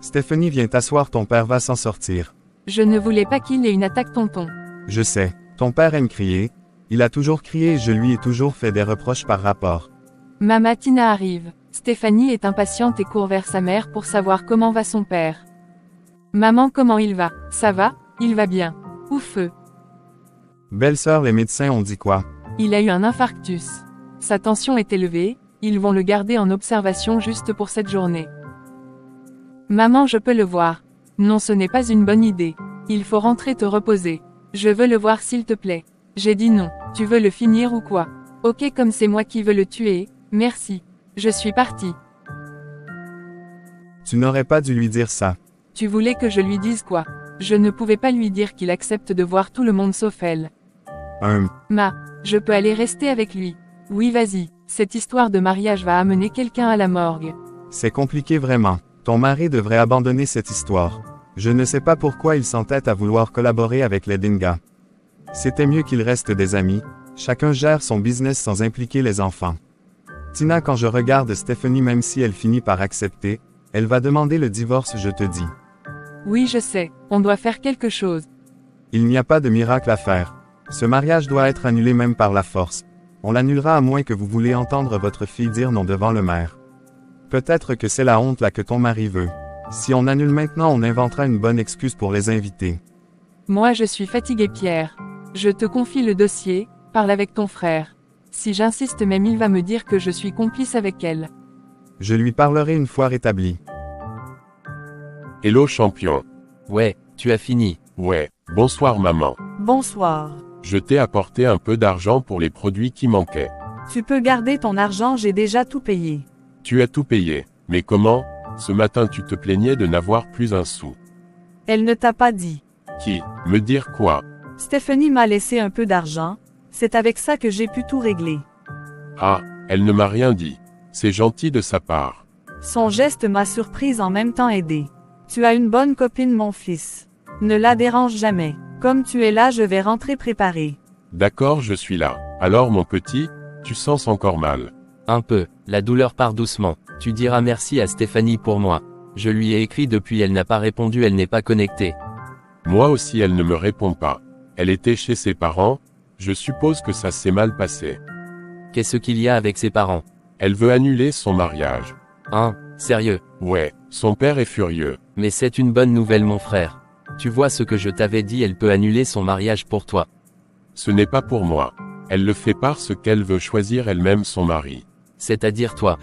Stephanie, viens t'asseoir, ton père va s'en sortir. Je ne voulais pas qu'il ait une attaque, tonton. Je sais, ton père aime crier. Il a toujours crié et je lui ai toujours fait des reproches par rapport. Maman, Tina arrive. Stéphanie est impatiente et court vers sa mère pour savoir comment va son père. Maman, comment il va? Ça va? Il va bien. Ouf. Belle-sœur, les médecins ont dit quoi? Il a eu un infarctus. Sa tension est élevée, ils vont le garder en observation juste pour cette journée. Maman, je peux le voir. Non, ce n'est pas une bonne idée. Il faut rentrer te reposer. Je veux le voir s'il te plaît. J'ai dit non. Tu veux le finir ou quoi? Ok, comme c'est moi qui veux le tuer, merci. Je suis partie. Tu n'aurais pas dû lui dire ça. Tu voulais que je lui dise quoi? Je ne pouvais pas lui dire qu'il accepte de voir tout le monde sauf elle. Je peux aller rester avec lui. Oui, vas-y. Cette histoire de mariage va amener quelqu'un à la morgue. C'est compliqué vraiment. Ton mari devrait abandonner cette histoire. Je ne sais pas pourquoi il s'entête à vouloir collaborer avec les Dingas. C'était mieux qu'ils restent des amis. Chacun gère son business sans impliquer les enfants. Tina, quand je regarde Stephanie, même si elle finit par accepter, elle va demander le divorce, je te dis. Oui, je sais. On doit faire quelque chose. Il n'y a pas de miracle à faire. Ce mariage doit être annulé même par la force. On l'annulera à moins que vous voulez entendre votre fille dire non devant le maire. Peut-être que c'est la honte là que ton mari veut. Si on annule maintenant, on inventera une bonne excuse pour les inviter. Moi, je suis fatiguée, Pierre. Je te confie le dossier, parle avec ton frère. Si j'insiste même, il va me dire que je suis complice avec elle. Je lui parlerai une fois rétabli. Hello champion. Ouais, tu as fini. Ouais, bonsoir maman. Bonsoir. Je t'ai apporté un peu d'argent pour les produits qui manquaient. Tu peux garder ton argent, j'ai déjà tout payé. Tu as tout payé. Mais comment? Ce matin tu te plaignais de n'avoir plus un sou. Elle ne t'a pas dit. Qui? Me dire quoi? Stéphanie m'a laissé un peu d'argent, c'est avec ça que j'ai pu tout régler. Ah, elle ne m'a rien dit. C'est gentil de sa part. Son geste m'a surprise, en même temps aidé. Tu as une bonne copine, mon fils. Ne la dérange jamais. Comme tu es là, je vais rentrer préparer. D'accord, je suis là. Alors mon petit, tu sens encore mal? Un peu, la douleur part doucement. Tu diras merci à Stéphanie pour moi. Je lui ai écrit depuis, elle n'a pas répondu, elle n'est pas connectée. Moi aussi elle ne me répond pas. Elle était chez ses parents, je suppose que ça s'est mal passé. Qu'est-ce qu'il y a avec ses parents? Elle veut annuler son mariage. Hein, sérieux? Ouais, son père est furieux. Mais c'est une bonne nouvelle, mon frère. Tu vois ce que je t'avais dit, elle peut annuler son mariage pour toi. Ce n'est pas pour moi. Elle le fait parce qu'elle veut choisir elle-même son mari. C'est-à-dire toi.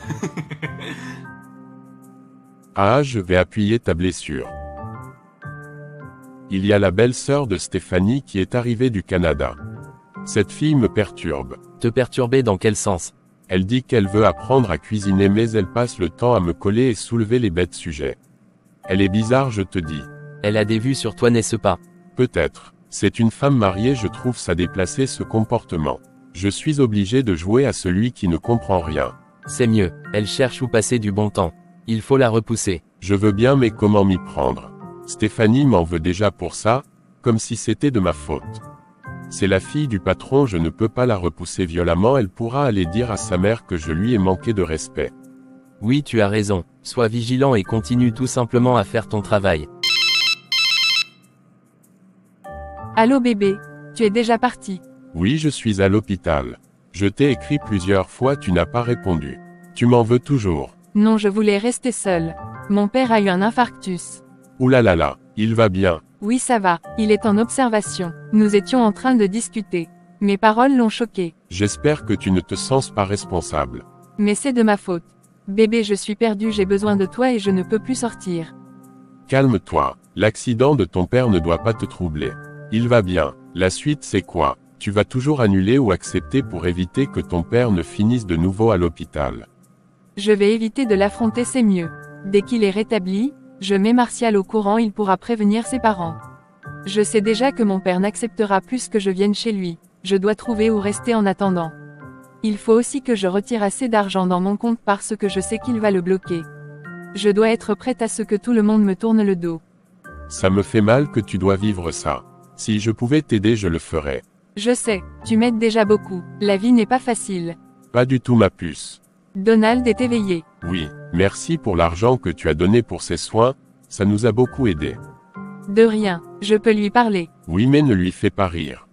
Ah, je vais appuyer ta blessure. Il y a la belle-sœur de Stéphanie qui est arrivée du Canada. Cette fille me perturbe. Te perturber dans quel sens? Elle dit qu'elle veut apprendre à cuisiner mais elle passe le temps à me coller et soulever les bêtes sujets. Elle est bizarre, je te dis. Elle a des vues sur toi, n'est-ce pas? Peut-être. C'est une femme mariée, je trouve ça déplacé ce comportement. Je suis obligé de jouer à celui qui ne comprend rien. C'est mieux, elle cherche où passer du bon temps. Il faut la repousser. Je veux bien, mais comment m'y prendre? Stéphanie m'en veut déjà pour ça, comme si c'était de ma faute. C'est la fille du patron, je ne peux pas la repousser violemment, elle pourra aller dire à sa mère que je lui ai manqué de respect. Oui, tu as raison, sois vigilant et continue tout simplement à faire ton travail. Allô bébé, tu es déjà parti? Oui, je suis à l'hôpital. Je t'ai écrit plusieurs fois, tu n'as pas répondu. Tu m'en veux toujours. Non, je voulais rester seule. Mon père a eu un infarctus. Ouh là là là, il va bien. Oui, ça va, il est en observation. Nous étions en train de discuter. Mes paroles l'ont choqué. J'espère que tu ne te sens pas responsable. Mais c'est de ma faute. Bébé, je suis perdue, j'ai besoin de toi et je ne peux plus sortir. Calme-toi, l'accident de ton père ne doit pas te troubler. Il va bien. La suite c'est quoi? Tu vas toujours annuler ou accepter pour éviter que ton père ne finisse de nouveau à l'hôpital? Je vais éviter de l'affronter, c'est mieux. Dès qu'il est rétabli, je mets Martial au courant, il pourra prévenir ses parents. Je sais déjà que mon père n'acceptera plus que je vienne chez lui. Je dois trouver où rester en attendant. Il faut aussi que je retire assez d'argent dans mon compte parce que je sais qu'il va le bloquer. Je dois être prête à ce que tout le monde me tourne le dos. Ça me fait mal que tu dois vivre ça. Si je pouvais t'aider, je le ferais. Je sais, tu m'aides déjà beaucoup. La vie n'est pas facile. Pas du tout ma puce. Donald est éveillé. Oui, merci pour l'argent que tu as donné pour ces soins, Ça nous a beaucoup aidé. De rien, je peux lui parler. Oui, mais ne lui fais pas rire.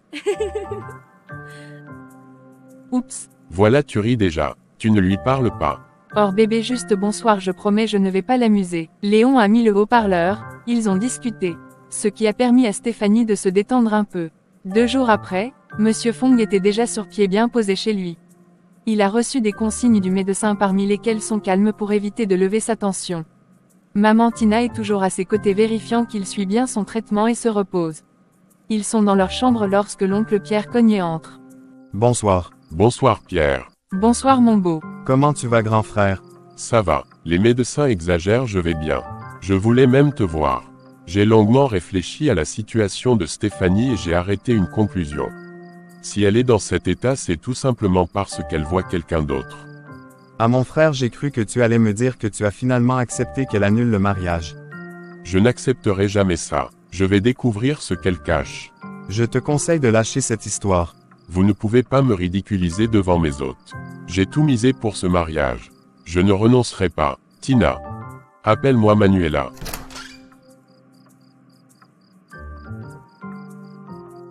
Oups. Voilà, tu ris déjà. Tu ne lui parles pas. Or bébé, juste bonsoir, je promets, je ne vais pas l'amuser. Léon a mis le haut-parleur, ils ont discuté. Ce qui a permis à Stéphanie de se détendre un peu. 2 jours après, Monsieur Fong était déjà sur pied, bien posé chez lui. Il a reçu des consignes du médecin, parmi lesquelles son calme pour éviter de lever sa tension. Maman Tina est toujours à ses côtés, vérifiant qu'il suit bien son traitement et se repose. Ils sont dans leur chambre lorsque l'oncle Pierre Cognet entre. Bonsoir. Bonsoir Pierre. Bonsoir mon beau. Comment tu vas, grand frère? Ça va. Les médecins exagèrent, je vais bien. Je voulais même te voir. J'ai longuement réfléchi à la situation de Stéphanie et j'ai arrêté une conclusion. Si elle est dans cet état, c'est tout simplement parce qu'elle voit quelqu'un d'autre. À mon frère, j'ai cru que tu allais me dire que tu as finalement accepté qu'elle annule le mariage. Je n'accepterai jamais ça. Je vais découvrir ce qu'elle cache. Je te conseille de lâcher cette histoire. Vous ne pouvez pas me ridiculiser devant mes hôtes. J'ai tout misé pour ce mariage. Je ne renoncerai pas. Tina. Appelle-moi Manuela.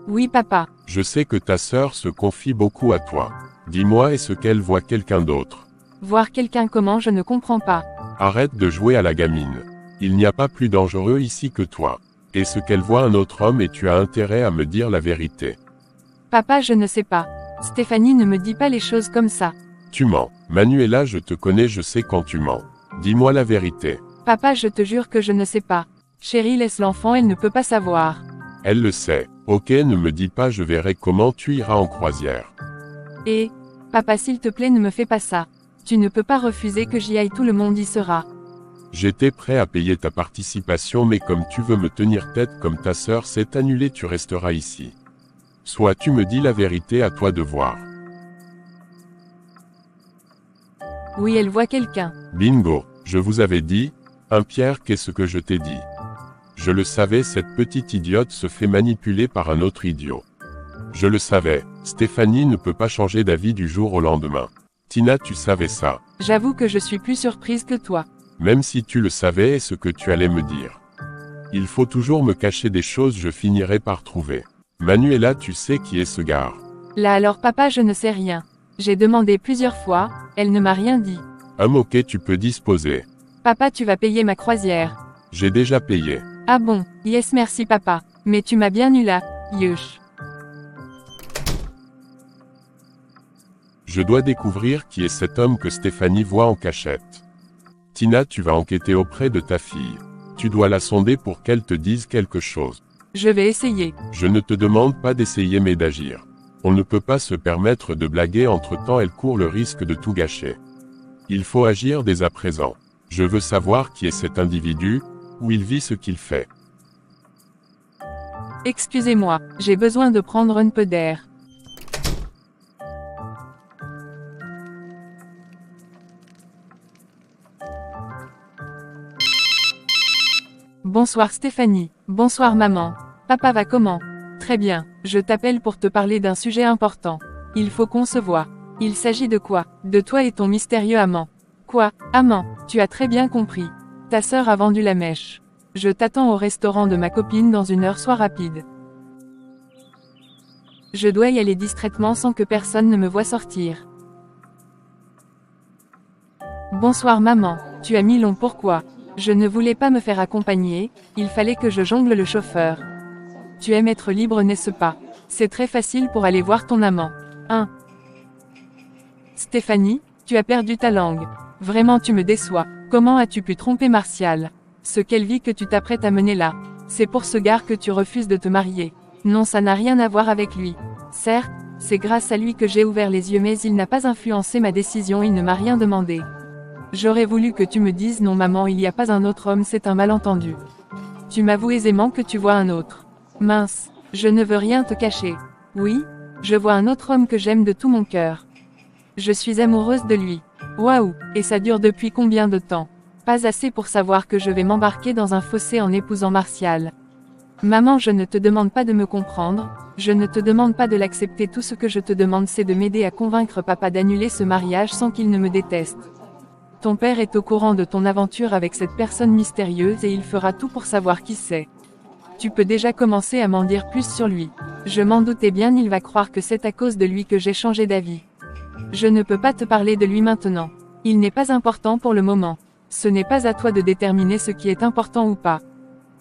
Oui papa. Je sais que ta sœur se confie beaucoup à toi. Dis-moi, est-ce qu'elle voit quelqu'un d'autre? Voir quelqu'un comment, je ne comprends pas. Arrête de jouer à la gamine. Il n'y a pas plus dangereux ici que toi. Est-ce qu'elle voit un autre homme et tu as intérêt à me dire la vérité? Papa, je ne sais pas. Stéphanie ne me dit pas les choses comme ça. Tu mens. Manuela, je te connais, je sais quand tu mens. Dis-moi la vérité. Papa, je te jure que je ne sais pas. Chérie, laisse l'enfant, elle ne peut pas savoir. Elle le sait. Ok, ne me dis pas, je verrai comment tu iras en croisière. Et, papa, s'il te plaît, ne me fais pas ça. Tu ne peux pas refuser que j'y aille, tout le monde y sera. J'étais prêt à payer ta participation, mais comme tu veux me tenir tête comme ta sœur, c'est annulé, tu resteras ici. Soit tu me dis la vérité, à toi de voir. Oui, elle voit quelqu'un. Bingo, je vous avais dit, hein Pierre, qu'est-ce que je t'ai dit? Je le savais, cette petite idiote se fait manipuler par un autre idiot. Je le savais, Stéphanie ne peut pas changer d'avis du jour au lendemain. Tina, tu savais ça. J'avoue que je suis plus surprise que toi. Même si tu le savais, est-ce que tu allais me dire? Il faut toujours me cacher des choses, je finirai par trouver. Manuela, tu sais qui est ce gars? Là alors papa, je ne sais rien. J'ai demandé plusieurs fois, elle ne m'a rien dit. Ok, tu peux disposer. Papa, tu vas payer ma croisière. J'ai déjà payé. Ah bon, yes merci papa. Mais tu m'as bien eu là, yush. Je dois découvrir qui est cet homme que Stéphanie voit en cachette. Tina, tu vas enquêter auprès de ta fille. Tu dois la sonder pour qu'elle te dise quelque chose. Je vais essayer. Je ne te demande pas d'essayer mais d'agir. On ne peut pas se permettre de blaguer, entre-temps elle court le risque de tout gâcher. Il faut agir dès à présent. Je veux savoir qui est cet individu, où il vit, ce qu'il fait. Excusez-moi, j'ai besoin de prendre un peu d'air. Bonsoir Stéphanie. Bonsoir maman. Papa va comment? Très bien, je t'appelle pour te parler d'un sujet important. Il faut qu'on se voie. Il s'agit de quoi? De toi et ton mystérieux amant. Quoi? Amant? Tu as très bien compris. Ta sœur a vendu la mèche. Je t'attends au restaurant de ma copine dans 1 heure, sois rapide. Je dois y aller distraitement sans que personne ne me voie sortir. Bonsoir maman, tu as mis long, pourquoi? Je ne voulais pas me faire accompagner, il fallait que je jongle le chauffeur. Tu aimes être libre, n'est-ce pas? C'est très facile pour aller voir ton amant. 1. Stéphanie, tu as perdu ta langue. Vraiment tu me déçois. Comment as-tu pu tromper Martial? Ce qu'elle vit que tu t'apprêtes à mener là. C'est pour ce gars que tu refuses de te marier. Non, ça n'a rien à voir avec lui. Certes, c'est grâce à lui que j'ai ouvert les yeux, mais il n'a pas influencé ma décision, il ne m'a rien demandé. J'aurais voulu que tu me dises non maman, il n'y a pas un autre homme, c'est un malentendu. Tu m'avoues aisément que tu vois un autre. Mince, je ne veux rien te cacher. Oui, je vois un autre homme que j'aime de tout mon cœur. Je suis amoureuse de lui. Waouh, et ça dure depuis combien de temps? Pas assez pour savoir que je vais m'embarquer dans un fossé en épousant Martial. Maman, je ne te demande pas de me comprendre, je ne te demande pas de l'accepter, tout ce que je te demande c'est de m'aider à convaincre papa d'annuler ce mariage sans qu'il ne me déteste. Ton père est au courant de ton aventure avec cette personne mystérieuse et il fera tout pour savoir qui c'est. Tu peux déjà commencer à m'en dire plus sur lui. Je m'en doutais bien, il va croire que c'est à cause de lui que j'ai changé d'avis. Je ne peux pas te parler de lui maintenant. Il n'est pas important pour le moment. Ce n'est pas à toi de déterminer ce qui est important ou pas.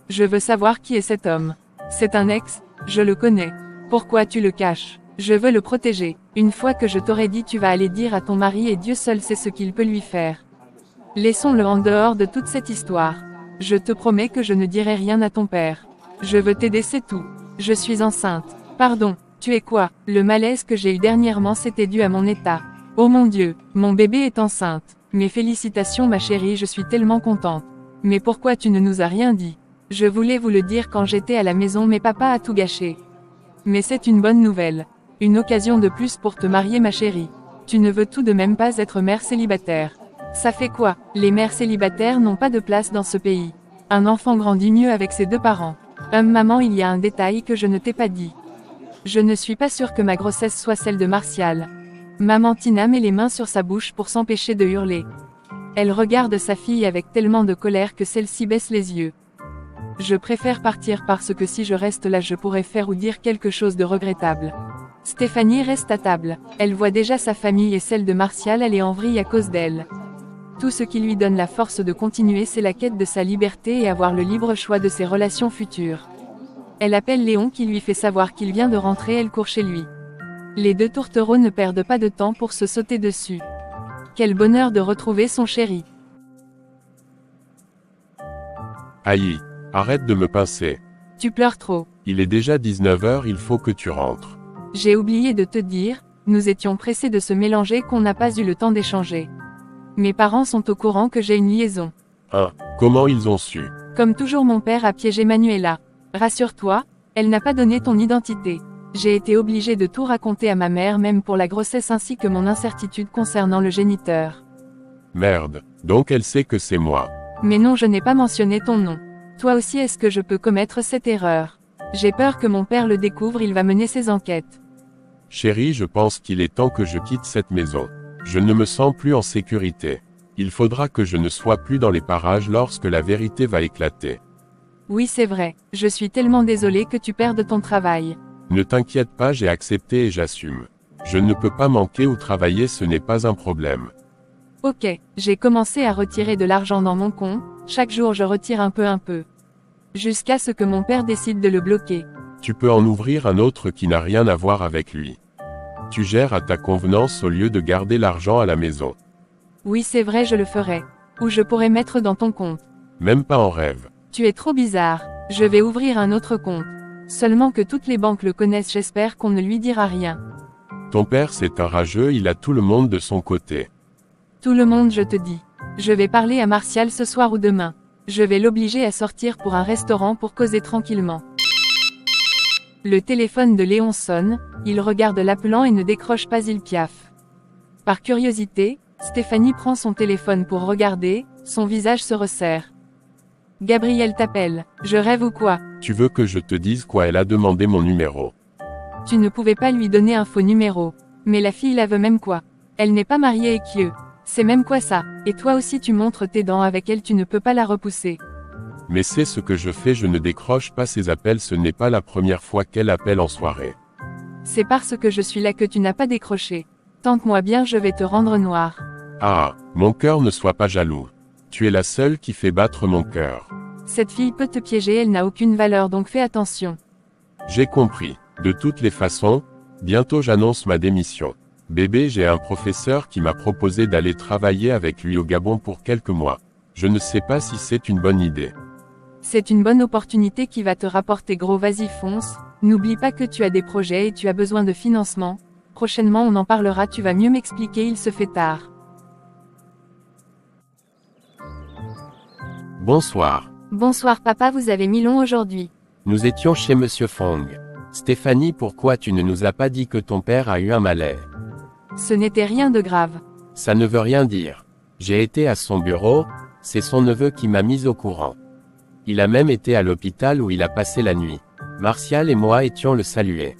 Je veux savoir qui est cet homme. C'est un ex, je le connais. Pourquoi tu le caches? Je veux le protéger. Une fois que je t'aurai dit, tu vas aller dire à ton mari et Dieu seul sait ce qu'il peut lui faire. Laissons-le en dehors de toute cette histoire. Je te promets que je ne dirai rien à ton père. Je veux t'aider, c'est tout. Je suis enceinte. Pardon, tu es quoi? Le malaise que j'ai eu dernièrement c'était dû à mon état. Oh mon Dieu, mon bébé est enceinte. Mes félicitations ma chérie, je suis tellement contente. Mais pourquoi tu ne nous as rien dit? Je voulais vous le dire quand j'étais à la maison mais papa a tout gâché. Mais c'est une bonne nouvelle. Une occasion de plus pour te marier ma chérie. Tu ne veux tout de même pas être mère célibataire. Ça fait quoi? Les mères célibataires n'ont pas de place dans ce pays. Un enfant grandit mieux avec ses deux parents. Maman, il y a un détail que je ne t'ai pas dit. Je ne suis pas sûre que ma grossesse soit celle de Martial. Maman Tina met les mains sur sa bouche pour s'empêcher de hurler. Elle regarde sa fille avec tellement de colère que celle-ci baisse les yeux. Je préfère partir parce que si je reste là je pourrais faire ou dire quelque chose de regrettable. Stéphanie reste à table. Elle voit déjà sa famille et celle de Martial aller en vrille à cause d'elle. Tout ce qui lui donne la force de continuer c'est la quête de sa liberté et avoir le libre choix de ses relations futures. Elle appelle Léon qui lui fait savoir qu'il vient de rentrer, elle court chez lui. Les deux tourtereaux ne perdent pas de temps pour se sauter dessus. Quel bonheur de retrouver son chéri. Aïe, arrête de me pincer. Tu pleures trop. Il est déjà 19h, il faut que tu rentres. J'ai oublié de te dire, nous étions pressés de se mélanger qu'on n'a pas eu le temps d'échanger. Mes parents sont au courant que j'ai une liaison. Comment ils ont su? Comme toujours mon père a piégé Manuela. Rassure-toi, elle n'a pas donné ton identité. J'ai été obligée de tout raconter à ma mère même pour la grossesse ainsi que mon incertitude concernant le géniteur. Merde, donc elle sait que c'est moi. Mais non, je n'ai pas mentionné ton nom. Toi aussi, est-ce que je peux commettre cette erreur? J'ai peur que mon père le découvre, il va mener ses enquêtes. Chérie, je pense qu'il est temps que je quitte cette maison. Je ne me sens plus en sécurité. Il faudra que je ne sois plus dans les parages lorsque la vérité va éclater. Oui, c'est vrai. Je suis tellement désolée que tu perdes ton travail. Ne t'inquiète pas, j'ai accepté et j'assume. Je ne peux pas manquer ou travailler, ce n'est pas un problème. Ok, j'ai commencé à retirer de l'argent dans mon compte, chaque jour je retire un peu. Jusqu'à ce que mon père décide de le bloquer. Tu peux en ouvrir un autre qui n'a rien à voir avec lui. Tu gères à ta convenance au lieu de garder l'argent à la maison. Oui, c'est vrai, je le ferai. Ou je pourrais mettre dans ton compte. Même pas en rêve. Tu es trop bizarre. Je vais ouvrir un autre compte. Seulement que toutes les banques le connaissent, j'espère qu'on ne lui dira rien. Ton père c'est un rageux, il a tout le monde de son côté. Tout le monde, je te dis. Je vais parler à Martial ce soir ou demain. Je vais l'obliger à sortir pour un restaurant pour causer tranquillement. Le téléphone de Léon sonne, il regarde l'appelant et ne décroche pas, il piaffe. Par curiosité, Stéphanie prend son téléphone pour regarder, son visage se resserre. Gabriel t'appelle, je rêve ou quoi? Tu veux que je te dise quoi? Elle a demandé mon numéro. Tu ne pouvais pas lui donner un faux numéro. Mais la fille la veut même quoi? Elle n'est pas mariée et qu'eux. C'est même quoi ça? Et toi aussi tu montres tes dents avec elle, tu ne peux pas la repousser. Mais c'est ce que je fais, je ne décroche pas ses appels, ce n'est pas la première fois qu'elle appelle en soirée. C'est parce que je suis là que tu n'as pas décroché. Tente-moi bien, je vais te rendre noir. Ah, mon cœur, ne sois pas jaloux. Tu es la seule qui fait battre mon cœur. Cette fille peut te piéger, elle n'a aucune valeur donc fais attention. J'ai compris. De toutes les façons, bientôt j'annonce ma démission. Bébé, j'ai un professeur qui m'a proposé d'aller travailler avec lui au Gabon pour quelques mois. Je ne sais pas si c'est une bonne idée. C'est une bonne opportunité qui va te rapporter gros, vas-y fonce. N'oublie pas que tu as des projets et tu as besoin de financement. Prochainement on en parlera, tu vas mieux m'expliquer, il se fait tard. Bonsoir. Bonsoir papa, vous avez mis long aujourd'hui. Nous étions chez Monsieur Fong. Stéphanie, pourquoi tu ne nous as pas dit que ton père a eu un malaise? Ce n'était rien de grave. Ça ne veut rien dire. J'ai été à son bureau, c'est son neveu qui m'a mis au courant. Il a même été à l'hôpital où il a passé la nuit. Martial et moi étions le saluer.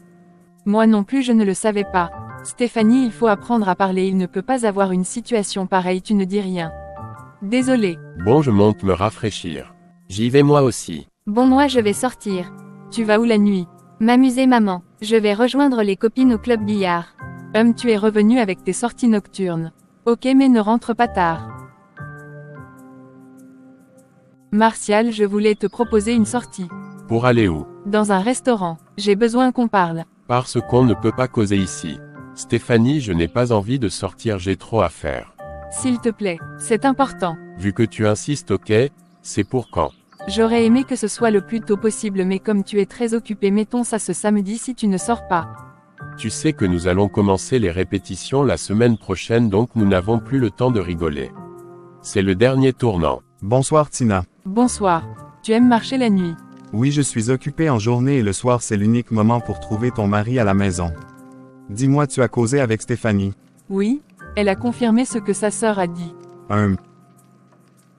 Moi non plus, je ne le savais pas. Stéphanie, il faut apprendre à parler, il ne peut pas avoir une situation pareille, tu ne dis rien. Désolé. Bon, je monte me rafraîchir. J'y vais moi aussi. Bon, moi je vais sortir. Tu vas où la nuit? M'amuser, maman. Je vais rejoindre les copines au club billard. Tu es revenu avec tes sorties nocturnes. Ok, mais ne rentre pas tard. Martial, je voulais te proposer une sortie. Pour aller où? Dans un restaurant. J'ai besoin qu'on parle. Parce qu'on ne peut pas causer ici. Stéphanie, je n'ai pas envie de sortir, j'ai trop à faire. S'il te plaît, c'est important. Vu que tu insistes, ok, c'est pour quand? J'aurais aimé que ce soit le plus tôt possible, mais comme tu es très occupé, mettons ça ce samedi si tu ne sors pas. Tu sais que nous allons commencer les répétitions la semaine prochaine, donc nous n'avons plus le temps de rigoler. C'est le dernier tournant. Bonsoir Tina. Bonsoir. Tu aimes marcher la nuit? Oui, je suis occupé en journée et le soir c'est l'unique moment pour trouver ton mari à la maison. Dis-moi, tu as causé avec Stéphanie? Oui, elle a confirmé ce que sa sœur a dit.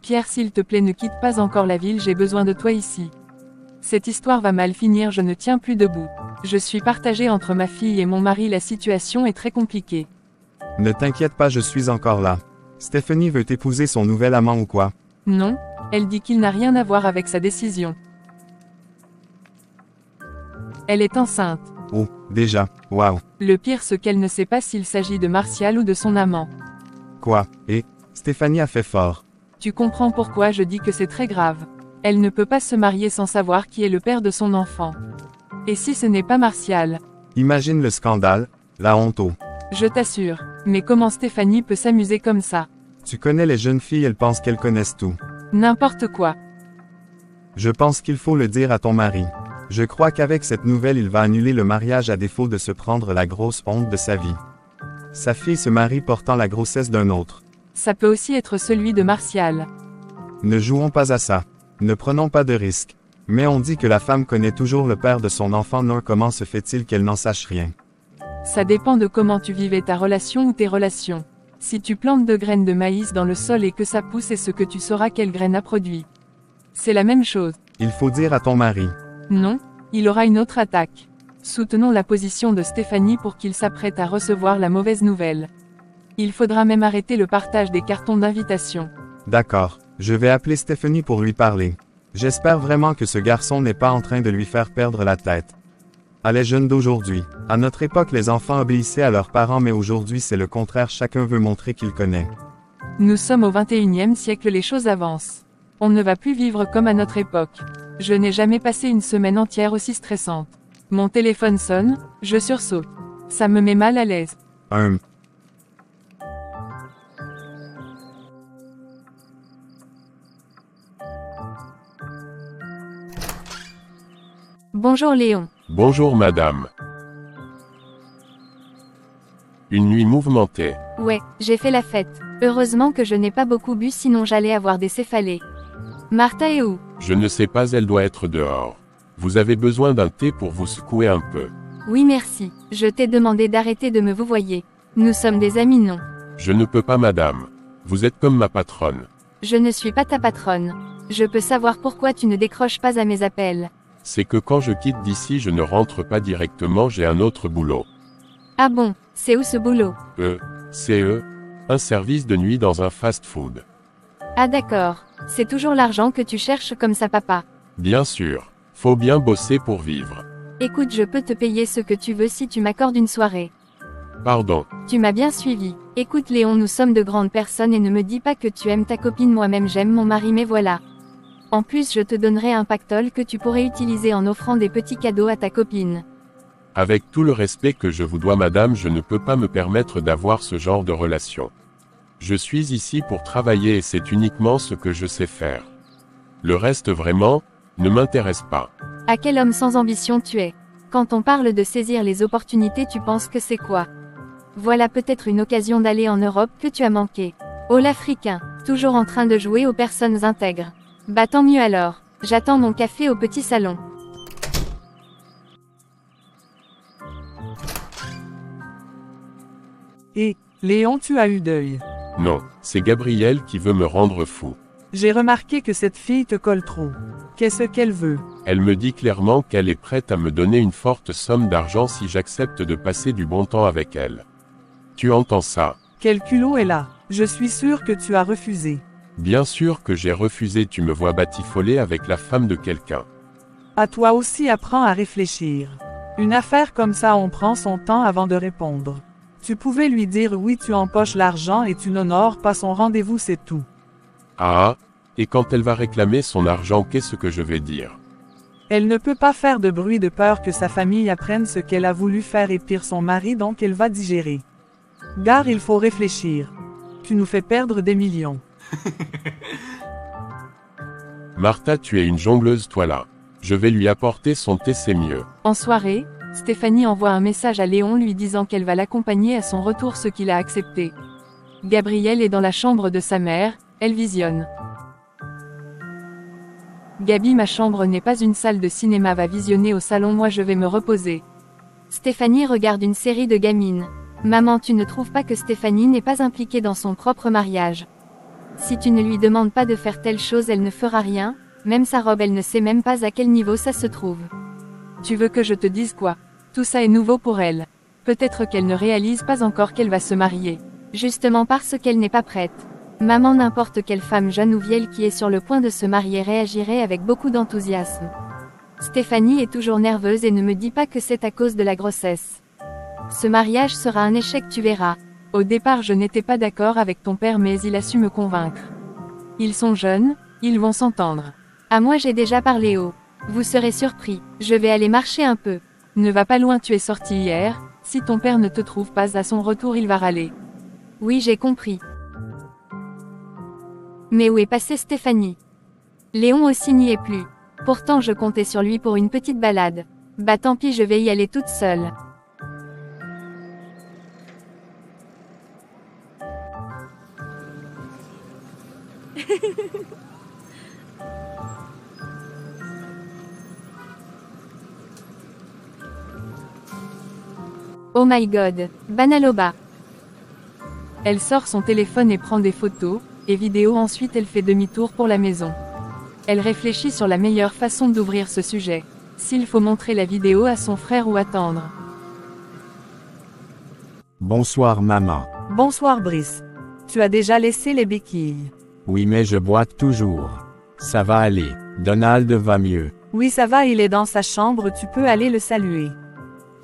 Pierre, s'il te plaît, ne quitte pas encore la ville, j'ai besoin de toi ici. Cette histoire va mal finir, je ne tiens plus debout. Je suis partagée entre ma fille et mon mari, la situation est très compliquée. Ne t'inquiète pas, je suis encore là. Stéphanie veut épouser son nouvel amant ou quoi? Non, elle dit qu'il n'a rien à voir avec sa décision. Elle est enceinte. Oh, déjà, waouh. Le pire, c'est qu'elle ne sait pas s'il s'agit de Martial ou de son amant. Quoi? Et Stéphanie a fait fort. Tu comprends pourquoi je dis que c'est très grave. Elle ne peut pas se marier sans savoir qui est le père de son enfant. Et si ce n'est pas Martial? Imagine le scandale, la honte. Je t'assure. Mais comment Stéphanie peut s'amuser comme ça? Tu connais les jeunes filles, elles pensent qu'elles connaissent tout. N'importe quoi. Je pense qu'il faut le dire à ton mari. Je crois qu'avec cette nouvelle, il va annuler le mariage à défaut de se prendre la grosse honte de sa vie. Sa fille se marie portant la grossesse d'un autre. Ça peut aussi être celui de Martial. Ne jouons pas à ça. Ne prenons pas de risques. Mais on dit que la femme connaît toujours le père de son enfant, non, comment se fait-il qu'elle n'en sache rien? Ça dépend de comment tu vivais ta relation ou tes relations. Si tu plantes 2 graines de maïs dans le sol et que ça pousse, est-ce que tu sauras quelle graine a produit? C'est la même chose. Il faut dire à ton mari. Non, il aura une autre attaque. Soutenons la position de Stéphanie pour qu'il s'apprête à recevoir la mauvaise nouvelle. Il faudra même arrêter le partage des cartons d'invitation. D'accord, je vais appeler Stéphanie pour lui parler. J'espère vraiment que ce garçon n'est pas en train de lui faire perdre la tête. À les jeunes d'aujourd'hui. À notre époque, les enfants obéissaient à leurs parents, mais aujourd'hui c'est le contraire, chacun veut montrer qu'il connaît. Nous sommes au XXIe siècle, les choses avancent. On ne va plus vivre comme à notre époque. Je n'ai jamais passé une semaine entière aussi stressante. Mon téléphone sonne, je sursaute. Ça me met mal à l'aise. Bonjour Léon. Bonjour madame. Une nuit mouvementée. Ouais, j'ai fait la fête. Heureusement que je n'ai pas beaucoup bu, sinon j'allais avoir des céphalées. Martha est où? Je ne sais pas, elle doit être dehors. Vous avez besoin d'un thé pour vous secouer un peu. Oui merci, je t'ai demandé d'arrêter de me vouvoyer. Nous sommes des amis, non? Je ne peux pas madame. Vous êtes comme ma patronne. Je ne suis pas ta patronne. Je peux savoir pourquoi tu ne décroches pas à mes appels. C'est que quand je quitte d'ici, je ne rentre pas directement, j'ai un autre boulot. Ah bon, c'est où ce boulot? CE, un service de nuit dans un fast-food. Ah d'accord, c'est toujours l'argent que tu cherches comme ça papa. Bien sûr, faut bien bosser pour vivre. Écoute, je peux te payer ce que tu veux si tu m'accordes une soirée. Pardon. Tu m'as bien suivi. Écoute Léon, nous sommes de grandes personnes et ne me dis pas que tu aimes ta copine, moi-même j'aime mon mari, mais voilà. En plus, je te donnerai un pactole que tu pourrais utiliser en offrant des petits cadeaux à ta copine. Avec tout le respect que je vous dois madame, je ne peux pas me permettre d'avoir ce genre de relation. Je suis ici pour travailler et c'est uniquement ce que je sais faire. Le reste vraiment, ne m'intéresse pas. À quel homme sans ambition tu es? Quand on parle de saisir les opportunités, tu penses que c'est quoi? Voilà peut-être une occasion d'aller en Europe que tu as manqué. Oh l'Africain, toujours en train de jouer aux personnes intègres. Bah tant mieux alors, j'attends mon café au petit salon. Et, Léon, tu as eu deuil. Non, c'est Gabrielle qui veut me rendre fou. J'ai remarqué que cette fille te colle trop. Qu'est-ce qu'elle veut? Elle me dit clairement qu'elle est prête à me donner une forte somme d'argent si j'accepte de passer du bon temps avec elle. Tu entends ça? Quel culot est là? Je suis sûre que tu as refusé. Bien sûr que j'ai refusé, tu me vois batifoler avec la femme de quelqu'un. À toi aussi apprends à réfléchir. Une affaire comme ça on prend son temps avant de répondre. Tu pouvais lui dire oui tu empoches l'argent et tu n'honores pas son rendez-vous c'est tout. Ah, et quand elle va réclamer son argent, qu'est-ce que je vais dire? Elle ne peut pas faire de bruit de peur que sa famille apprenne ce qu'elle a voulu faire et pire son mari donc elle va digérer. Gare il faut réfléchir. Tu nous fais perdre des millions. Martha, tu es une jongleuse toi là. Je vais lui apporter son thé, c'est mieux. En soirée, Stéphanie envoie un message à Léon lui disant qu'elle va l'accompagner à son retour, ce qu'il a accepté. Gabriel est dans la chambre de sa mère, elle visionne. Gabi, ma chambre n'est pas une salle de cinéma, va visionner au salon, moi je vais me reposer. Stéphanie regarde une série de gamines. Maman, tu ne trouves pas que Stéphanie n'est pas impliquée dans son propre mariage? Si tu ne lui demandes pas de faire telle chose, elle ne fera rien, même sa robe, elle ne sait même pas à quel niveau ça se trouve. Tu veux que je te dise quoi? Tout ça est nouveau pour elle. Peut-être qu'elle ne réalise pas encore qu'elle va se marier. Justement parce qu'elle n'est pas prête. Maman, n'importe quelle femme jeune ou vieille qui est sur le point de se marier réagirait avec beaucoup d'enthousiasme. Stéphanie est toujours nerveuse et ne me dis pas que c'est à cause de la grossesse. Ce mariage sera un échec, tu verras. Au départ je n'étais pas d'accord avec ton père mais il a su me convaincre. Ils sont jeunes, ils vont s'entendre. À moi j'ai déjà parlé haut. Vous serez surpris, je vais aller marcher un peu. Ne va pas loin, tu es sorti hier, si ton père ne te trouve pas à son retour il va râler. Oui j'ai compris. Mais où est passée Stéphanie? Léon aussi n'y est plus. Pourtant je comptais sur lui pour une petite balade. Bah tant pis, je vais y aller toute seule. Oh my god, Banaloba. Elle sort son téléphone et prend des photos et vidéos, ensuite elle fait demi-tour pour la maison. Elle réfléchit sur la meilleure façon d'ouvrir ce sujet. S'il faut montrer la vidéo à son frère ou attendre. Bonsoir maman. Bonsoir Brice. Tu as déjà laissé les béquilles. Oui mais je boite toujours. Ça va aller, Donald va mieux. Oui ça va, il est dans sa chambre, tu peux aller le saluer.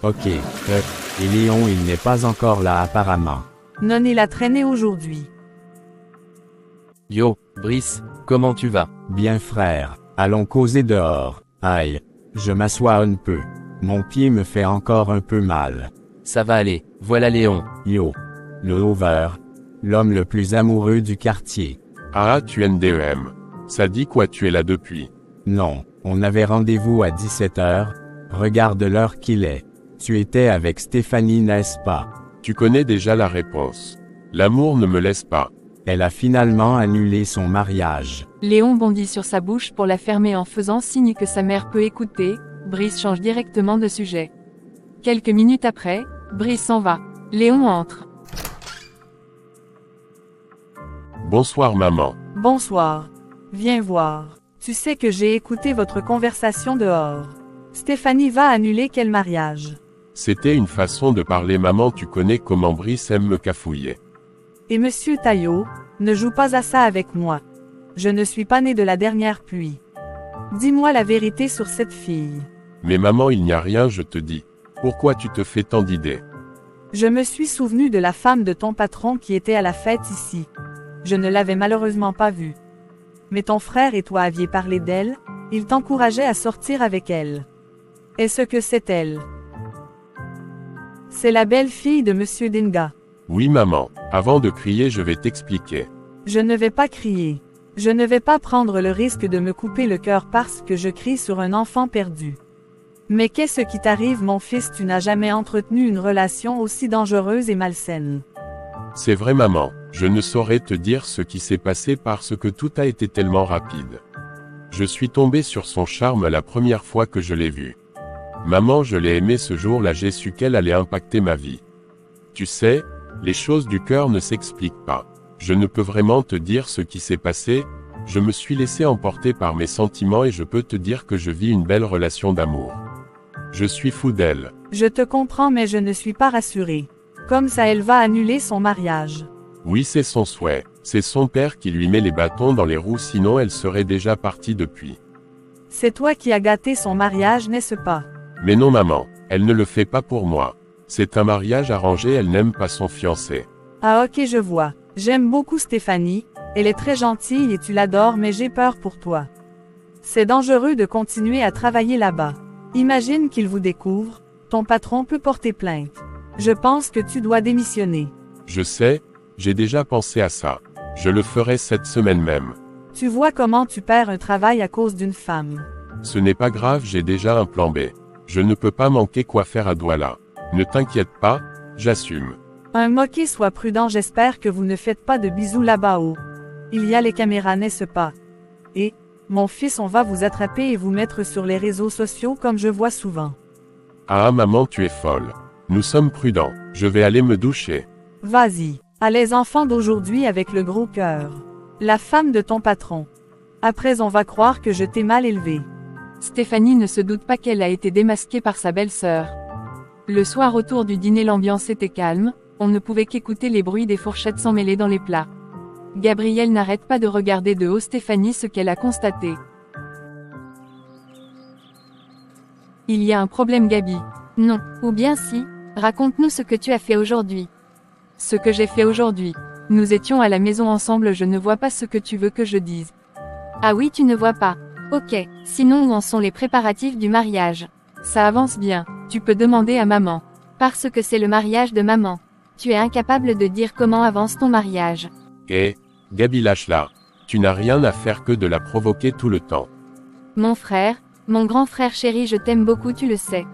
Ok, et Léon il n'est pas encore là apparemment. Non, il a traîné aujourd'hui. Yo, Brice, comment tu vas? Bien frère, allons causer dehors. Aïe, je m'assois un peu. Mon pied me fait encore un peu mal. Ça va aller, voilà Léon. Yo, le Hover, l'homme le plus amoureux du quartier. Ah, tu NDEM. Ça dit quoi, tu es là depuis? Non, on avait rendez-vous à 17h, regarde l'heure qu'il est. Tu étais avec Stéphanie, n'est-ce pas? Tu connais déjà la réponse. L'amour ne me laisse pas. Elle a finalement annulé son mariage. Léon bondit sur sa bouche pour la fermer en faisant signe que sa mère peut écouter. Brice change directement de sujet. Quelques minutes après, Brice s'en va. Léon entre. Bonsoir maman. Bonsoir. Viens voir. Tu sais que j'ai écouté votre conversation dehors. Stéphanie va annuler quel mariage? C'était une façon de parler maman, tu connais comment Brice aime me cafouiller. Et monsieur Taillot, ne joue pas à ça avec moi. Je ne suis pas né de la dernière pluie. Dis-moi la vérité sur cette fille. Mais maman, il n'y a rien, je te dis. Pourquoi tu te fais tant d'idées? Je me suis souvenu de la femme de ton patron qui était à la fête ici. Je ne l'avais malheureusement pas vue. Mais ton frère et toi aviez parlé d'elle, il t'encourageait à sortir avec elle. Est-ce que c'est elle? C'est la belle-fille de monsieur Dinga. Oui maman, avant de crier je vais t'expliquer. Je ne vais pas crier. Je ne vais pas prendre le risque de me couper le cœur parce que je crie sur un enfant perdu. Mais qu'est-ce qui t'arrive mon fils, tu n'as jamais entretenu une relation aussi dangereuse et malsaine. C'est vrai maman, je ne saurais te dire ce qui s'est passé parce que tout a été tellement rapide. Je suis tombé sur son charme la première fois que je l'ai vue. Maman, je l'ai aimée ce jour-là, j'ai su qu'elle allait impacter ma vie. Tu sais, les choses du cœur ne s'expliquent pas. Je ne peux vraiment te dire ce qui s'est passé, je me suis laissé emporter par mes sentiments et je peux te dire que je vis une belle relation d'amour. Je suis fou d'elle. Je te comprends mais je ne suis pas rassurée. Comme ça elle va annuler son mariage. Oui, c'est son souhait. C'est son père qui lui met les bâtons dans les roues, sinon elle serait déjà partie depuis. C'est toi qui as gâté son mariage, n'est-ce pas? Mais non maman, elle ne le fait pas pour moi. C'est un mariage arrangé, elle n'aime pas son fiancé. Ah ok, je vois. J'aime beaucoup Stéphanie, elle est très gentille et tu l'adores, mais j'ai peur pour toi. C'est dangereux de continuer à travailler là-bas. Imagine qu'il vous découvre, ton patron peut porter plainte. Je pense que tu dois démissionner. Je sais, j'ai déjà pensé à ça. Je le ferai cette semaine même. Tu vois comment tu perds un travail à cause d'une femme. Ce n'est pas grave, j'ai déjà un plan B. Je ne peux pas manquer quoi faire à Douala. Ne t'inquiète pas, j'assume. Un moquet, sois prudent, j'espère que vous ne faites pas de bisous là-bas haut. Il y a les caméras, n'est-ce pas? Et, mon fils, on va vous attraper et vous mettre sur les réseaux sociaux comme je vois souvent. Ah maman, tu es folle. Nous sommes prudents, je vais aller me doucher. Vas-y, à les enfants d'aujourd'hui avec le gros cœur. La femme de ton patron. Après on va croire que je t'ai mal élevé. Stéphanie ne se doute pas qu'elle a été démasquée par sa belle-sœur. Le soir autour du dîner, l'ambiance était calme, on ne pouvait qu'écouter les bruits des fourchettes s'emmêler dans les plats. Gabrielle n'arrête pas de regarder de haut Stéphanie, ce qu'elle a constaté. Il y a un problème, Gabi. Non, ou bien si, raconte-nous ce que tu as fait aujourd'hui. Ce que j'ai fait aujourd'hui. Nous étions à la maison ensemble, je ne vois pas ce que tu veux que je dise. Ah oui, tu ne vois pas. Ok, sinon où en sont les préparatifs du mariage? Ça avance bien, tu peux demander à maman. Parce que c'est le mariage de maman. Tu es incapable de dire comment avance ton mariage. Gabi, lâche-la. Tu n'as rien à faire que de la provoquer tout le temps. Mon frère, mon grand frère chéri, je t'aime beaucoup, tu le sais.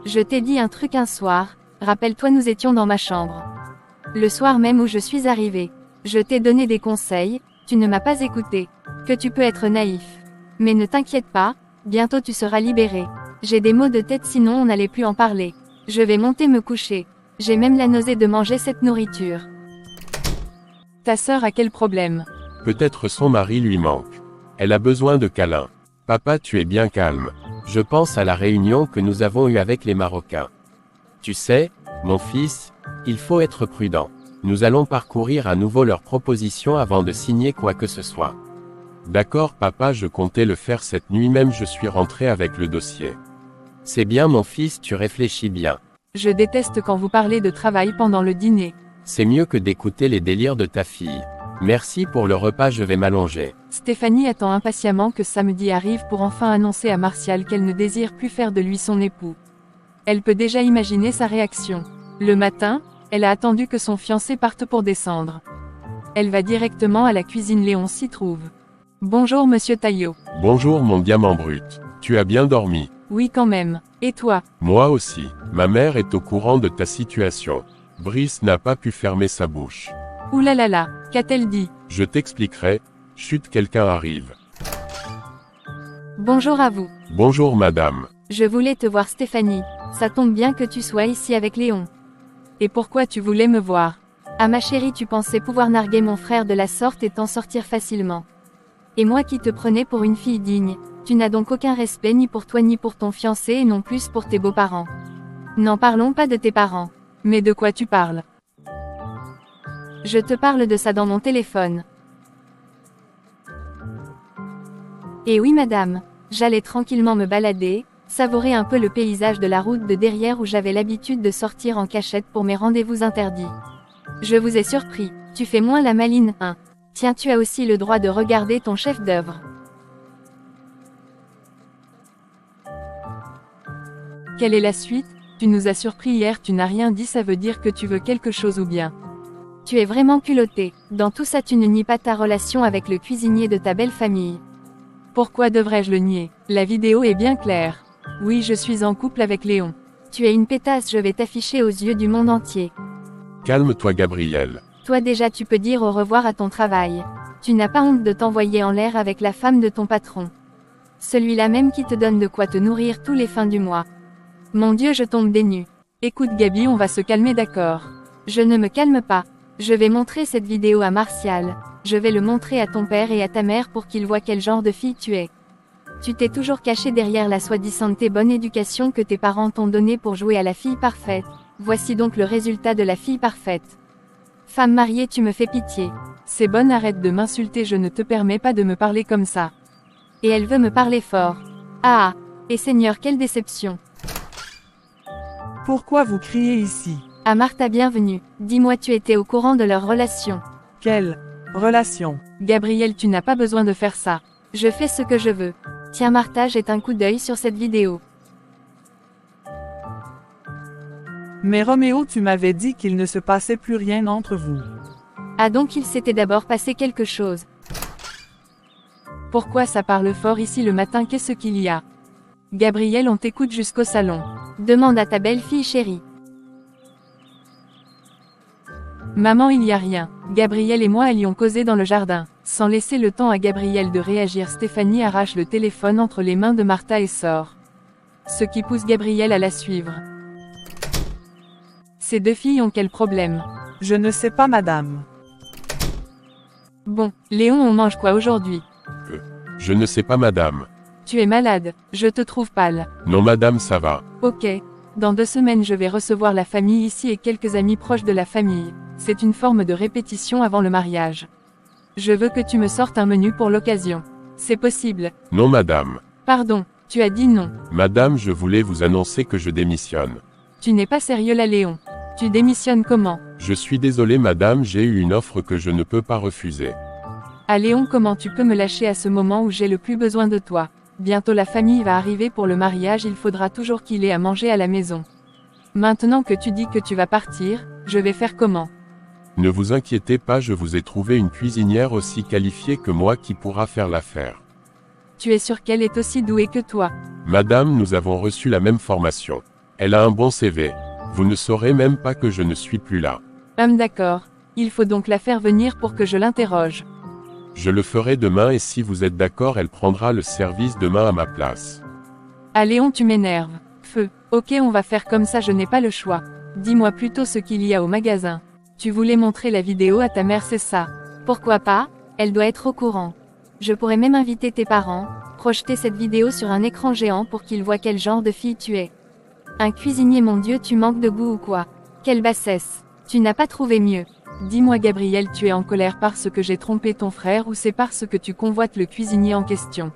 Je t'ai dit un truc un soir, rappelle-toi, nous étions dans ma chambre. Le soir même où je suis arrivée. Je t'ai donné des conseils, tu ne m'as pas écouté. Que tu peux être naïf. Mais ne t'inquiète pas, bientôt tu seras libéré. J'ai des maux de tête, sinon on n'allait plus en parler. Je vais monter me coucher. J'ai même la nausée de manger cette nourriture. Ta sœur a quel problème? Peut-être son mari lui manque. Elle a besoin de câlins. Papa, tu es bien calme. Je pense à la réunion que nous avons eue avec les Marocains. Tu sais, mon fils, il faut être prudent. Nous allons parcourir à nouveau leurs propositions avant de signer quoi que ce soit. D'accord papa, je comptais le faire cette nuit même, je suis rentré avec le dossier. C'est bien mon fils, tu réfléchis bien. Je déteste quand vous parlez de travail pendant le dîner. C'est mieux que d'écouter les délires de ta fille. Merci pour le repas, je vais m'allonger. Stéphanie attend impatiemment que samedi arrive pour enfin annoncer à Martial qu'elle ne désire plus faire de lui son époux. Elle peut déjà imaginer sa réaction. Le matin, elle a attendu que son fiancé parte pour descendre. Elle va directement à la cuisine, Léon s'y trouve. Bonjour monsieur Taillot. Bonjour mon diamant brut. Tu as bien dormi? Oui quand même. Et toi? Moi aussi. Ma mère est au courant de ta situation. Brice n'a pas pu fermer sa bouche. Ouh là là là, qu'a-t-elle dit? Je t'expliquerai. Chut, quelqu'un arrive. Bonjour à vous. Bonjour madame. Je voulais te voir Stéphanie. Ça tombe bien que tu sois ici avec Léon. Et pourquoi tu voulais me voir? Ah ma chérie, tu pensais pouvoir narguer mon frère de la sorte et t'en sortir facilement. Et moi qui te prenais pour une fille digne, tu n'as donc aucun respect ni pour toi ni pour ton fiancé et non plus pour tes beaux-parents. N'en parlons pas de tes parents. Mais de quoi tu parles? Je te parle de ça dans mon téléphone. Et oui madame, j'allais tranquillement me balader, savourer un peu le paysage de la route de derrière où j'avais l'habitude de sortir en cachette pour mes rendez-vous interdits. Je vous ai surpris, tu fais moins la maline, hein. Tiens, tu as aussi le droit de regarder ton chef-d'œuvre. Quelle est la suite? Tu nous as surpris hier, tu n'as rien dit, ça veut dire que tu veux quelque chose ou bien? Tu es vraiment culotté. Dans tout ça, tu ne nies pas ta relation avec le cuisinier de ta belle famille. Pourquoi devrais-je le nier? La vidéo est bien claire. Oui, je suis en couple avec Léon. Tu es une pétasse, je vais t'afficher aux yeux du monde entier. Calme-toi Gabrielle. Toi déjà tu peux dire au revoir à ton travail. Tu n'as pas honte de t'envoyer en l'air avec la femme de ton patron. Celui-là même qui te donne de quoi te nourrir tous les fins du mois. Mon Dieu, je tombe des nues. Écoute Gabi, on va se calmer, d'accord? Je ne me calme pas. Je vais montrer cette vidéo à Martial. Je vais le montrer à ton père et à ta mère pour qu'ils voient quel genre de fille tu es. Tu t'es toujours caché derrière la soi-disant bonne éducation que tes parents t'ont donnée pour jouer à la fille parfaite. Voici donc le résultat de la fille parfaite. Femme mariée, tu me fais pitié. C'est bon, arrête de m'insulter, je ne te permets pas de me parler comme ça. Et elle veut me parler fort. Ah, et Seigneur, quelle déception. Pourquoi vous criez ici? Ah Martha, bienvenue. Dis-moi, tu étais au courant de leur relation. Quelle relation? Gabriel, tu n'as pas besoin de faire ça. Je fais ce que je veux. Tiens Martha, jette un coup d'œil sur cette vidéo. Mais Roméo, tu m'avais dit qu'il ne se passait plus rien entre vous. Ah donc il s'était d'abord passé quelque chose. Pourquoi ça parle fort ici le matin, qu'est-ce qu'il y a? Gabriel, on t'écoute jusqu'au salon. Demande à ta belle-fille chérie. Maman, il y a rien. Gabriel et moi allions causer dans le jardin. Sans laisser le temps à Gabriel de réagir, Stéphanie arrache le téléphone entre les mains de Martha et sort. Ce qui pousse Gabriel à la suivre. Ces deux filles ont quel problème? Je ne sais pas, madame. Bon, Léon, on mange quoi aujourd'hui? Je ne sais pas madame. Tu es malade, je te trouve pâle. Non madame, ça va. Ok. Dans 2 semaines je vais recevoir la famille ici et quelques amis proches de la famille. C'est une forme de répétition avant le mariage. Je veux que tu me sortes un menu pour l'occasion. C'est possible? Non madame. Pardon, tu as dit non. Madame, je voulais vous annoncer que je démissionne. Tu n'es pas sérieux là, Léon. Tu démissionnes comment? Je suis désolé madame, j'ai eu une offre que je ne peux pas refuser. Ah Léon, comment tu peux me lâcher à ce moment où j'ai le plus besoin de toi? Bientôt la famille va arriver pour le mariage, il faudra toujours qu'il ait à manger à la maison. Maintenant que tu dis que tu vas partir, je vais faire comment? Ne vous inquiétez pas, je vous ai trouvé une cuisinière aussi qualifiée que moi qui pourra faire l'affaire. Tu es sûr qu'elle est aussi douée que toi? Madame, nous avons reçu la même formation. Elle a un bon CV. Vous ne saurez même pas que je ne suis plus là. D'accord. Il faut donc la faire venir pour que je l'interroge. Je le ferai demain et si vous êtes d'accord, elle prendra le service demain à ma place. Ah Léon, tu m'énerves. Feu. Ok, on va faire comme ça, je n'ai pas le choix. Dis-moi plutôt ce qu'il y a au magasin. Tu voulais montrer la vidéo à ta mère, c'est ça? Pourquoi pas? Elle doit être au courant. Je pourrais même inviter tes parents, projeter cette vidéo sur un écran géant pour qu'ils voient quel genre de fille tu es. Un cuisinier, mon Dieu, tu manques de goût ou quoi? Quelle bassesse. Tu n'as pas trouvé mieux. Dis-moi Gabriel, tu es en colère parce que j'ai trompé ton frère ou c'est parce que tu convoites le cuisinier en question?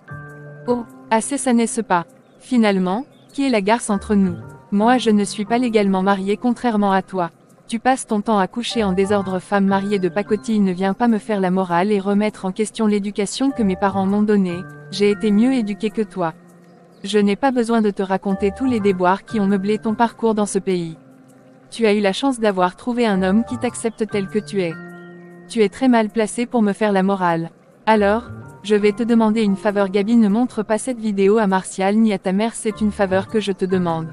Oh, assez, ça n'est-ce pas. Finalement, qui est la garce entre nous? Moi je ne suis pas légalement mariée contrairement à toi. Tu passes ton temps à coucher en désordre, femme mariée de pacotille, ne viens pas me faire la morale et remettre en question l'éducation que mes parents m'ont donnée, j'ai été mieux éduquée que toi. Je n'ai pas besoin de te raconter tous les déboires qui ont meublé ton parcours dans ce pays. Tu as eu la chance d'avoir trouvé un homme qui t'accepte tel que tu es. Tu es très mal placé pour me faire la morale. Alors, je vais te demander une faveur, Gabi, ne montre pas cette vidéo à Martial ni à ta mère, c'est une faveur que je te demande.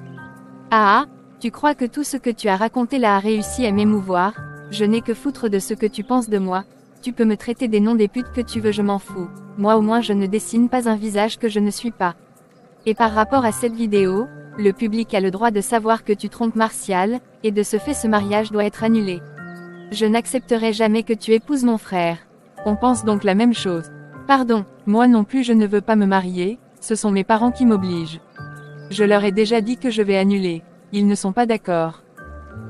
Ah, tu crois que tout ce que tu as raconté là a réussi à m'émouvoir? Je n'ai que foutre de ce que tu penses de moi. Tu peux me traiter des noms des putes que tu veux, je m'en fous. Moi au moins je ne dessine pas un visage que je ne suis pas. Et par rapport à cette vidéo, le public a le droit de savoir que tu trompes Martial, et de ce fait ce mariage doit être annulé. Je n'accepterai jamais que tu épouses mon frère. On pense donc la même chose. Pardon. Moi non plus je ne veux pas me marier, ce sont mes parents qui m'obligent. Je leur ai déjà dit que je vais annuler. Ils ne sont pas d'accord.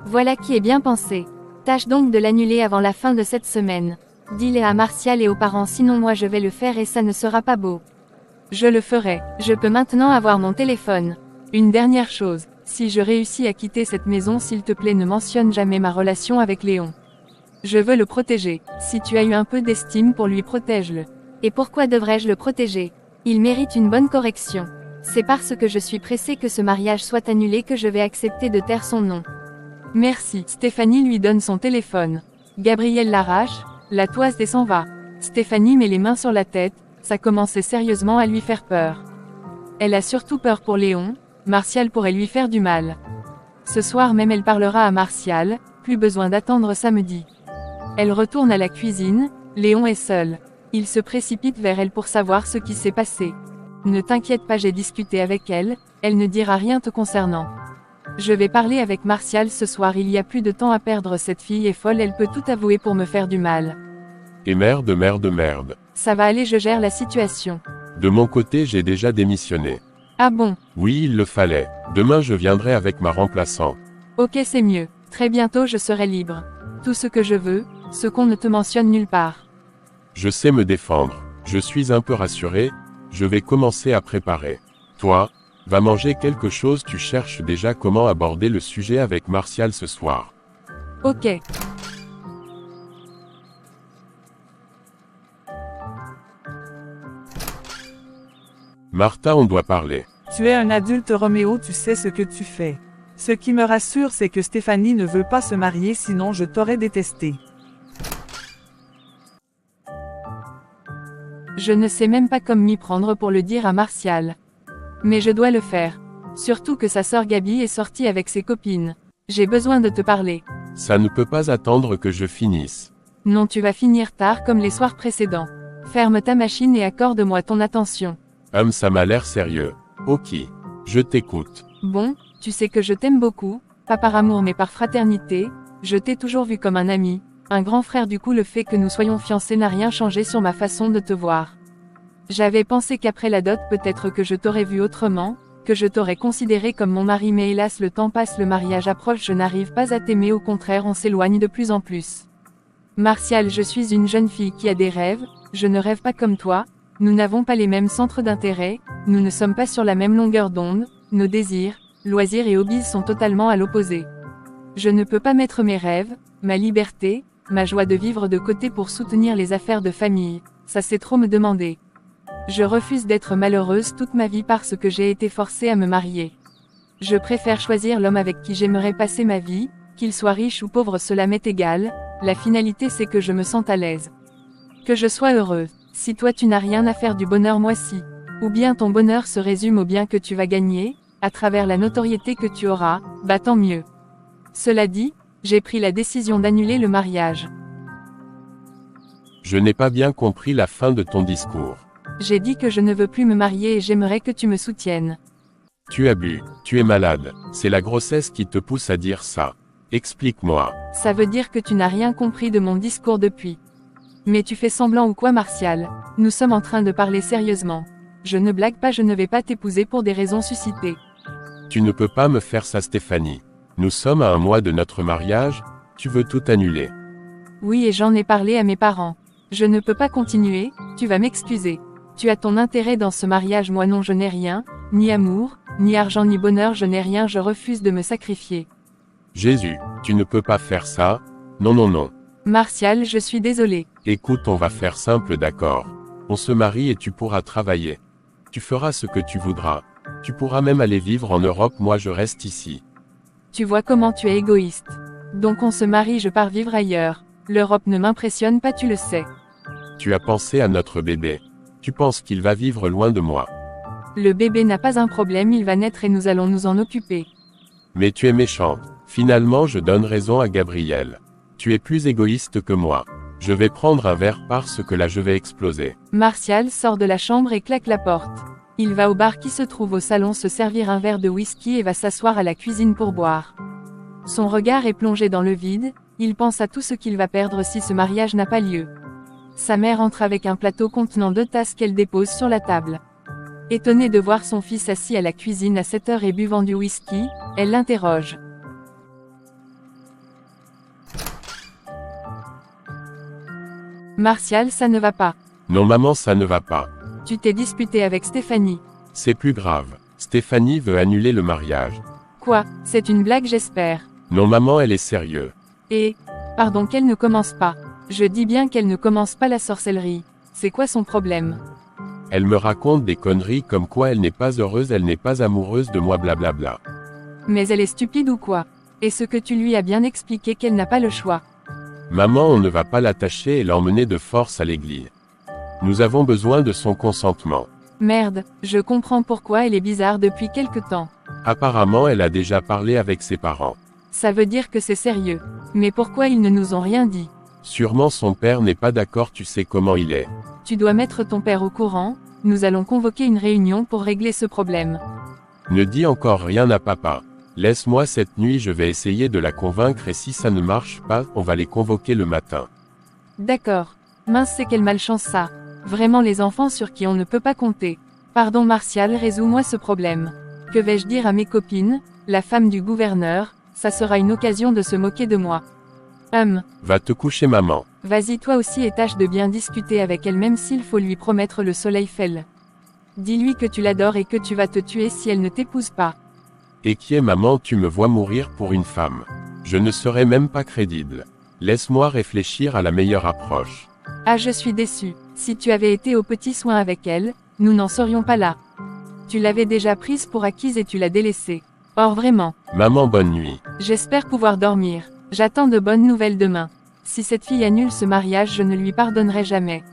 Voilà qui est bien pensé. Tâche donc de l'annuler avant la fin de cette semaine. Dis-le à Martial et aux parents, sinon moi je vais le faire et ça ne sera pas beau. Je le ferai. Je peux maintenant avoir mon téléphone. Une dernière chose, si je réussis à quitter cette maison, s'il te plaît ne mentionne jamais ma relation avec Léon. Je veux le protéger. Si tu as eu un peu d'estime pour lui, protège-le. Et pourquoi devrais-je le protéger? Il mérite une bonne correction. C'est parce que je suis pressée que ce mariage soit annulé que je vais accepter de taire son nom. Merci. Stéphanie lui donne son téléphone. Gabriel l'arrache, la toise et s'en va. Stéphanie met les mains sur la tête, ça commençait sérieusement à lui faire peur. Elle a surtout peur pour Léon, Martial pourrait lui faire du mal. Ce soir même elle parlera à Martial, plus besoin d'attendre samedi. Elle retourne à la cuisine, Léon est seul. Il se précipite vers elle pour savoir ce qui s'est passé. Ne t'inquiète pas, j'ai discuté avec elle, elle ne dira rien te concernant. Je vais parler avec Martial ce soir, il y a plus de temps à perdre, cette fille est folle, elle peut tout avouer pour me faire du mal. Et merde, merde, merde. Ça va aller, je gère la situation. De mon côté, j'ai déjà démissionné. Ah bon? Oui, il le fallait. Demain je viendrai avec ma remplaçante. Ok, c'est mieux. Très bientôt je serai libre. Tout ce que je veux, ce qu'on ne te mentionne nulle part. Je sais me défendre. Je suis un peu rassuré, je vais commencer à préparer. Toi, va manger quelque chose, tu cherches déjà comment aborder le sujet avec Martial ce soir. Ok. Martha, on doit parler. Tu es un adulte Roméo, tu sais ce que tu fais. Ce qui me rassure, c'est que Stéphanie ne veut pas se marier, sinon je t'aurais détesté. Je ne sais même pas comment m'y prendre pour le dire à Martial. Mais je dois le faire. Surtout que sa sœur Gabi est sortie avec ses copines. J'ai besoin de te parler. Ça ne peut pas attendre que je finisse. Non, tu vas finir tard comme les soirs précédents. Ferme ta machine et accorde-moi ton attention. Ça m'a l'air sérieux. Ok. Je t'écoute. Bon, tu sais que je t'aime beaucoup, pas par amour mais par fraternité, je t'ai toujours vu comme un ami, un grand frère, du coup le fait que nous soyons fiancés n'a rien changé sur ma façon de te voir. J'avais pensé qu'après la dot peut-être que je t'aurais vu autrement, que je t'aurais considéré comme mon mari, mais hélas le temps passe, le mariage approche, je n'arrive pas à t'aimer, au contraire on s'éloigne de plus en plus. Martial, je suis une jeune fille qui a des rêves, je ne rêve pas comme toi, nous n'avons pas les mêmes centres d'intérêt, nous ne sommes pas sur la même longueur d'onde, nos désirs, loisirs et hobbies sont totalement à l'opposé. Je ne peux pas mettre mes rêves, ma liberté, ma joie de vivre de côté pour soutenir les affaires de famille, ça c'est trop me demander. Je refuse d'être malheureuse toute ma vie parce que j'ai été forcée à me marier. Je préfère choisir l'homme avec qui j'aimerais passer ma vie, qu'il soit riche ou pauvre cela m'est égal, la finalité c'est que je me sente à l'aise. Que je sois heureuse. Si toi tu n'as rien à faire du bonheur, moi si. Ou bien ton bonheur se résume au bien que tu vas gagner, à travers la notoriété que tu auras, bah tant mieux. Cela dit, j'ai pris la décision d'annuler le mariage. Je n'ai pas bien compris la fin de ton discours. J'ai dit que je ne veux plus me marier et j'aimerais que tu me soutiennes. Tu as bu, tu es malade, c'est la grossesse qui te pousse à dire ça. Explique-moi. Ça veut dire que tu n'as rien compris de mon discours depuis. Mais tu fais semblant ou quoi, Martial? Nous sommes en train de parler sérieusement. Je ne blague pas, je ne vais pas t'épouser pour des raisons suscitées. Tu ne peux pas me faire ça, Stéphanie. Nous sommes à 1 mois de notre mariage, tu veux tout annuler. Oui, et j'en ai parlé à mes parents. Je ne peux pas continuer, tu vas m'excuser. Tu as ton intérêt dans ce mariage, moi non, je n'ai rien, ni amour, ni argent, ni bonheur, je n'ai rien, je refuse de me sacrifier. Jésus, tu ne peux pas faire ça, non non non. Martial, je suis désolée. Écoute, on va faire simple, d'accord. On se marie et tu pourras travailler. Tu feras ce que tu voudras. Tu pourras même aller vivre en Europe, moi je reste ici. Tu vois comment tu es égoïste. Donc on se marie, je pars vivre ailleurs. L'Europe ne m'impressionne pas, tu le sais. Tu as pensé à notre bébé. Tu penses qu'il va vivre loin de moi. Le bébé n'a pas un problème, il va naître et nous allons nous en occuper. Mais tu es méchante. Finalement, je donne raison à Gabriel. Tu es plus égoïste que moi. Je vais prendre un verre parce que là je vais exploser. Martial sort de la chambre et claque la porte. Il va au bar qui se trouve au salon se servir un verre de whisky et va s'asseoir à la cuisine pour boire. Son regard est plongé dans le vide, il pense à tout ce qu'il va perdre si ce mariage n'a pas lieu. Sa mère entre avec un plateau contenant 2 tasses qu'elle dépose sur la table. Étonnée de voir son fils assis à la cuisine à cette heure et buvant du whisky, elle l'interroge. Martial, ça ne va pas. Non maman, ça ne va pas. Tu t'es disputé avec Stéphanie. C'est plus grave. Stéphanie veut annuler le mariage. Quoi, c'est une blague j'espère. Non maman, elle est sérieuse. Et, pardon, qu'elle ne commence pas. Je dis bien qu'elle ne commence pas la sorcellerie. C'est quoi son problème? Elle me raconte des conneries comme quoi elle n'est pas heureuse, elle n'est pas amoureuse de moi, blablabla. Mais elle est stupide ou quoi? Est-ce que tu lui as bien expliqué qu'elle n'a pas le choix? Maman, on ne va pas l'attacher et l'emmener de force à l'église. Nous avons besoin de son consentement. Merde, je comprends pourquoi elle est bizarre depuis quelque temps. Apparemment, elle a déjà parlé avec ses parents. Ça veut dire que c'est sérieux. Mais pourquoi ils ne nous ont rien dit? Sûrement son père n'est pas d'accord, tu sais comment il est. Tu dois mettre ton père au courant, nous allons convoquer une réunion pour régler ce problème. Ne dis encore rien à papa. Laisse-moi cette nuit, je vais essayer de la convaincre et si ça ne marche pas, on va les convoquer le matin. D'accord. Mince, c'est quelle malchance ça. Vraiment les enfants sur qui on ne peut pas compter. Pardon Martial, résous-moi ce problème. Que vais-je dire à mes copines, la femme du gouverneur, ça sera une occasion de se moquer de moi. Va te coucher maman. Vas-y toi aussi et tâche de bien discuter avec elle même s'il faut lui promettre le soleil fêle. Dis-lui que tu l'adores et que tu vas te tuer si elle ne t'épouse pas. Et qui est maman, tu me vois mourir pour une femme. Je ne serai même pas crédible. Laisse-moi réfléchir à la meilleure approche. Ah je suis déçue. Si tu avais été aux petits soins avec elle, nous n'en serions pas là. Tu l'avais déjà prise pour acquise et tu l'as délaissée. Or vraiment. Maman, bonne nuit. J'espère pouvoir dormir. J'attends de bonnes nouvelles demain. Si cette fille annule ce mariage, je ne lui pardonnerai jamais.